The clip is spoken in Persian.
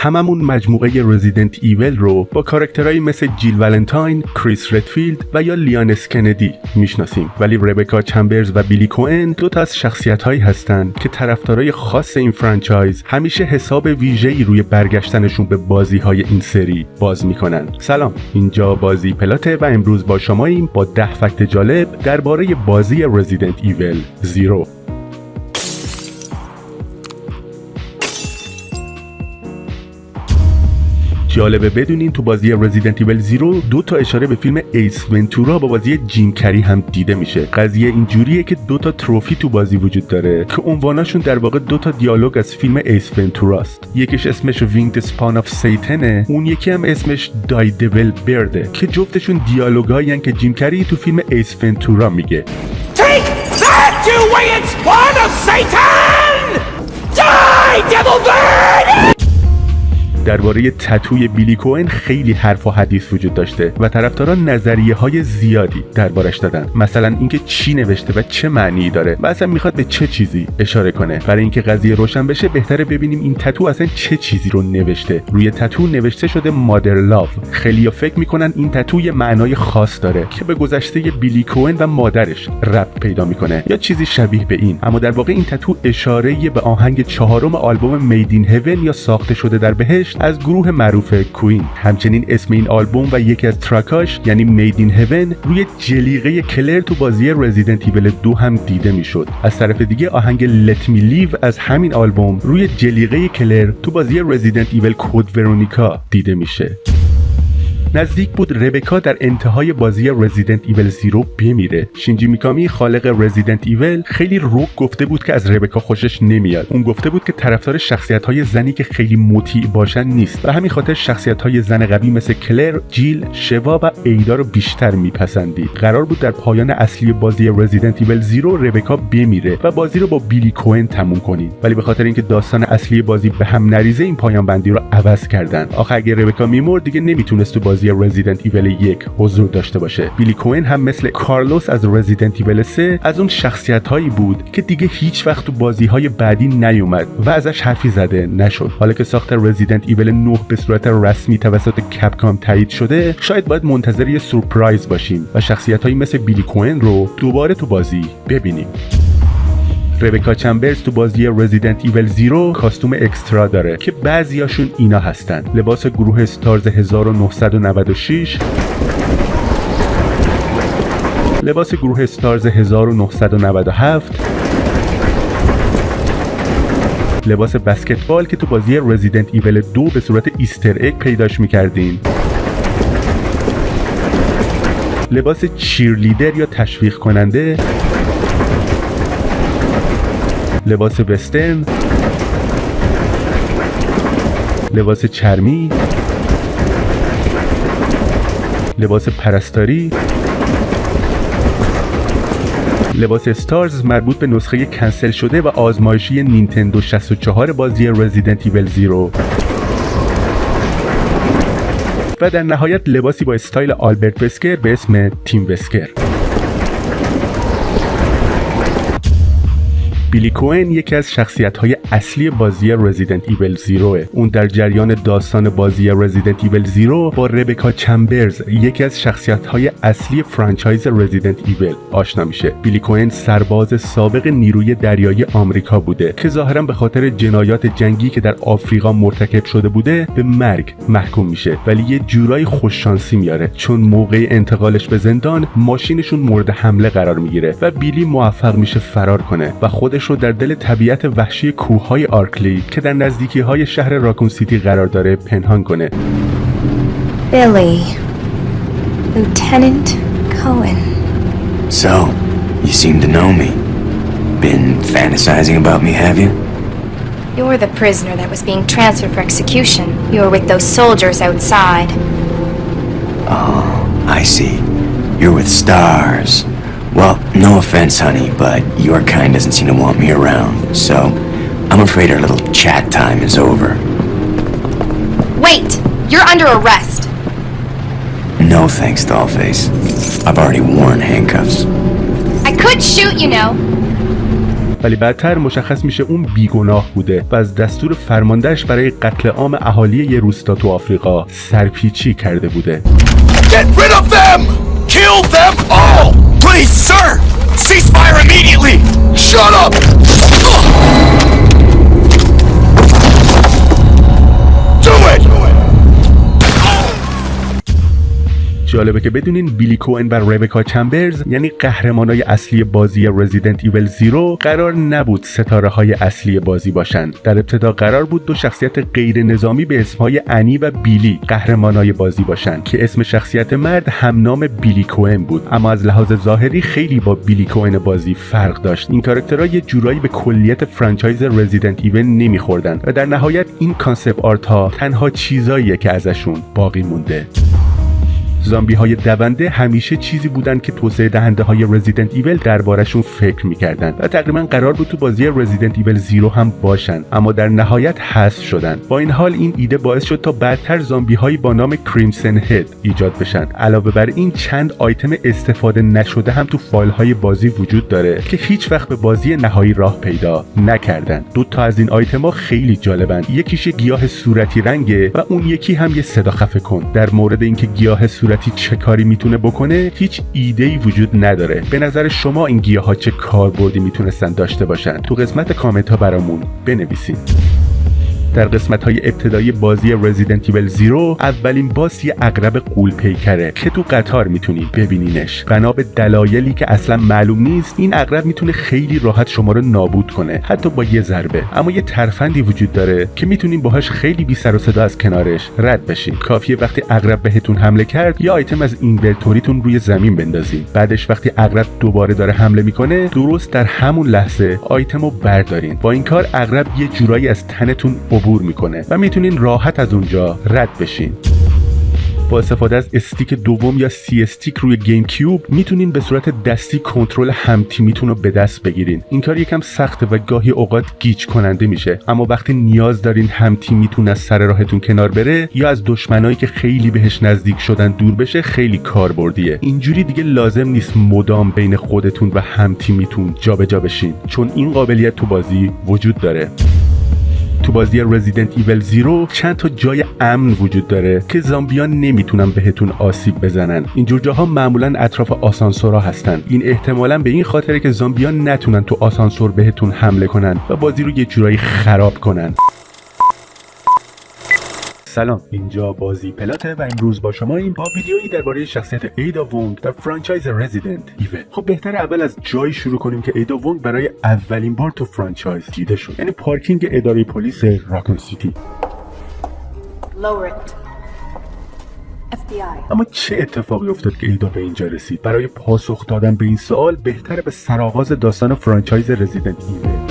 هممون مجموعه رزیدنت ایول رو با کاراکترهایی مثل جیل ولنتاین، کریس ردفیلد و یا لیان اسکندی میشناسیم، ولی ربکا چمبرز و بیلی کوئن دو تا از شخصیت‌هایی هستن که طرفدارای خاص این فرانچایز همیشه حساب ویژه‌ای روی برگشتنشون به بازی‌های این سری باز میکنن. سلام، اینجا بازی پلاته و امروز با شماییم با 10 فکت جالب درباره بازی رزیدنت ایول زیرو. جالبه بدونین تو بازی رزیدنت ایول زیرو دو تا اشاره به فیلم ایس ونتورا با بازی جیم کری هم دیده میشه. قضیه اینجوریه که دو تا تروفی تو بازی وجود داره که عنواناشون در واقع دو تا دیالوگ از فیلم ایس ونتوراست. یکیش اسمش وینگد سپان آف سیتنه، اون یکی هم اسمش دای دیول برده که جفتشون دیالوگایی که جیم کری تو فیلم ایس ونتورا میگه. Take that, you winged spawn of Satan! Die, devil bird! درباره تتوی بیلی کوئن خیلی حرف و حدیث وجود داشته و طرفداران نظریه‌های زیادی دربارش دادن، مثلا اینکه چی نوشته و چه معنی داره و اصلا میخواد به چه چیزی اشاره کنه. برای اینکه قضیه روشن بشه بهتره ببینیم این تتو اصلا چه چیزی رو نوشته. روی تتو نوشته شده مادر لاو. خیلی‌ها فکر میکنن این تتو یه معنای خاص داره که به گذشته بیلی کوئن و مادرش ربط پیدا میکنه یا چیزی شبیه به این، اما در واقع این تتو اشاره‌ای به آهنگ 4 آلبوم مید این هیون یا ساخته شده در بهشت از گروه معروف کوین. همچنین اسم این آلبوم و یکی از ترکاش یعنی مید این هیون روی جلیقه کلر تو بازی رزیدنت ایول 2 هم دیده میشد. از طرف دیگه آهنگ لت می لیو از همین آلبوم روی جلیقه کلر تو بازی رزیدنت ایول کد ورونیکا دیده میشه. نزدیک بود ربکا در انتهای بازی رزیدنت ایول زیرو بمیره. شینجی میکامی خالق رزیدنت ایول خیلی روک گفته بود که از ربکا خوشش نمیاد. اون گفته بود که طرفدار شخصیت‌های زنی که خیلی مطیع باشن نیست و همین خاطر شخصیت‌های زن قوی مثل کلر، جیل، شوا و ایدا رو بیشتر میپسندید. قرار بود در پایان اصلی بازی رزیدنت ایول زیرو ربکا بمیره و بازی رو با بیلی کوئن تموم کنید، ولی به خاطر اینکه داستان اصلی بازی به هم نریزه این پایان بندی رو عوض کردن. آخه اگه ربکا میمرد دیگه نمیتونست تو بازی رزیدنت ایول 1 حضور داشته باشه. بیلی کوئن هم مثل کارلوس از رزیدنت ایول 3 از اون شخصیت‌هایی بود که دیگه هیچ وقت تو بازی‌های بعدی نیومد و ازش حرفی زده نشد. حالا که ساخت رزیدنت ایول 9 به صورت رسمی توسط کپکام تایید شده، شاید باید منتظر یه سورپرایز باشیم و شخصیت‌هایی مثل بیلی کوئن رو دوباره تو بازی ببینیم. ربکا چمبرز تو بازی رزیدنت ایول زیرو کاستوم اکسترا داره که بعضیاشون اینا هستن: لباس گروه استارز 1996، لباس گروه استارز 1997، لباس بسکتبال که تو بازی رزیدنت ایول 2 به صورت ایستر اگ پیداش میکردین، لباس چیرلیدر یا تشویق کننده، لباس وسترن، لباس چرمی، لباس پرستاری، لباس استارز مربوط به نسخه کنسل شده و آزمایشی نینتندو 64 بازی رزیدنت ایول زیرو و در نهایت لباسی با استایل آلبرت وسکر به اسم تیم وسکر. بیلی کوئن یکی از شخصیت‌های اصلی بازی رزیدنت ایول زیروه. اون در جریان داستان بازی رزیدنت ایول زیرو با ربکا چمبرز یکی از شخصیت‌های اصلی فرانچایز رزیدنت ایول آشنا میشه. بیلی کوئن سرباز سابق نیروی دریایی آمریکا بوده که ظاهراً به خاطر جنایات جنگی که در آفریقا مرتکب شده بوده به مرگ محکوم میشه، ولی یه جورایی خوششانسی میاره چون موقع انتقالش به زندان ماشینشون مورد حمله قرار میگیره و بیلی موفق میشه فرار کنه و خودش رو در دل طبیعت وحشی کوههای آرکلی که در نزدیکی‌های شهر راکون سیتی قرار داره پنهان کنه. Billy, Lieutenant Cohen. So, you seem to know me. Been fantasizing about me, have you? You're the prisoner that was being transferred for execution. You were with those soldiers outside. Oh, I see. You're with stars. Well, no offense, honey, but your kind doesn't seem to want me around, so I'm afraid our little chat time is over. Wait! You're under arrest! No thanks, Dollface. I've already worn handcuffs. I could shoot, you know. ولی بعدتر مشخص میشه اون بیگناه بوده و از دستور فرماندهش برای قتل عام اهالی یه روستا تو آفریقا سرپیچی کرده بوده. Get rid of them! Kill them all! Please, sir! Ceasefire immediately! Shut up! Do it! جالبه که بدونین بیلی کوئن و ربکا چمبرز یعنی قهرمانای اصلی بازی رزیدنت ایول 0 قرار نبود ستاره های اصلی بازی باشن. در ابتدا قرار بود دو شخصیت غیر نظامی به اسمهای انی و بیلی قهرمانای بازی باشن که اسم شخصیت مرد هم نام بیلی کوئن بود، اما از لحاظ ظاهری خیلی با بیلی کوئن بازی فرق داشت. این کاراکترها یه جورایی به کلیت فرانچایز رزیدنت ایول نمیخوردن و در نهایت این کانسپت آرت ها تنها چیزاییه که ازشون باقی مونده. زامبی های دونده همیشه چیزی بودن که توسعه دهنده های رزیدنت ایول دربارشون فکر میکردن و تقریبا قرار بود تو بازی رزیدنت ایول 0 هم باشن، اما در نهایت حذف شدن. با این حال این ایده باعث شد تا بعدتر زامبی هایی با نام کریمسن هد ایجاد بشن. علاوه بر این چند آیتم استفاده نشده هم تو فایل های بازی وجود داره که هیچ وقت به بازی نهایی راه پیدا نکردن. دو تا از این آیتم ها خیلی جالبن. یکیش گیاه صورتی رنگه و اون یکی هم یه صدا خفه کن. در مورد اینکه گیاه صورتی چه کاری میتونه بکنه هیچ ایده‌ای وجود نداره. به نظر شما این گیاها چه کاربردی میتونستن داشته باشن؟ تو قسمت کامنت ها برامون بنویسین. در قسمت‌های ابتدایی بازی رزیدنت ایول 0 اولین باس یه عقرب غول پیکره که تو قطار میتونی ببینینش. بنا به دلایلی که اصلا معلوم نیست این عقرب میتونه خیلی راحت شما رو نابود کنه، حتی با یه ضربه. اما یه ترفندی وجود داره که میتونین باهاش خیلی بی سر و صدا از کنارش رد بشین. کافیه وقتی عقرب بهتون حمله کرد یه آیتم از اینورتوریتون روی زمین بندازین. بعدش وقتی عقرب دوباره داره حمله میکنه درست در همون لحظه آیتمو بردارین. با این کار عقرب یه جورایی از تنتون عبور میکنه و میتونین راحت از اونجا رد بشین. با استفاده از استیک دوم یا سی استیک روی گیم کیوب میتونین به صورت دستی کنترل هم تیمیتون رو به دست بگیرین. این کار یکم سخته و گاهی اوقات گیج کننده میشه، اما وقتی نیاز دارین هم تیمیتون از سر راهتون کنار بره یا از دشمنایی که خیلی بهش نزدیک شدن دور بشه خیلی کاربردیه. اینجوری دیگه لازم نیست مدام بین خودتون و هم تیمیتون جابجا بشین، چون این قابلیت تو بازی وجود داره. تو بازی رزیدنت ایول 0 چند تا جای امن وجود داره که زامبیان نمیتونن بهتون آسیب بزنن. اینجور جاها معمولا اطراف آسانسورها هستن. این احتمالاً به این خاطره که زامبیان نتونن تو آسانسور بهتون حمله کنن و بازی رو یه جورایی خراب کنن. سلام، اینجا بازی پلاته و امروز با شماییم با ویدیویی درباره شخصیت ایدا وونگ در فرانچایز رزیدنت ایول. خب بهتر اول از جایی شروع کنیم که ایدا وونگ برای اولین بار تو فرانچایز دیده شد، یعنی پارکینگ اداره پلیس راکون سیتی. FBI. اما چه اتفاقی افتاد که ایدا به اینجا رسید؟ برای پاسخ دادن به این سوال بهتره به سرآغاز داستان فرانچایز رزیدنت ایول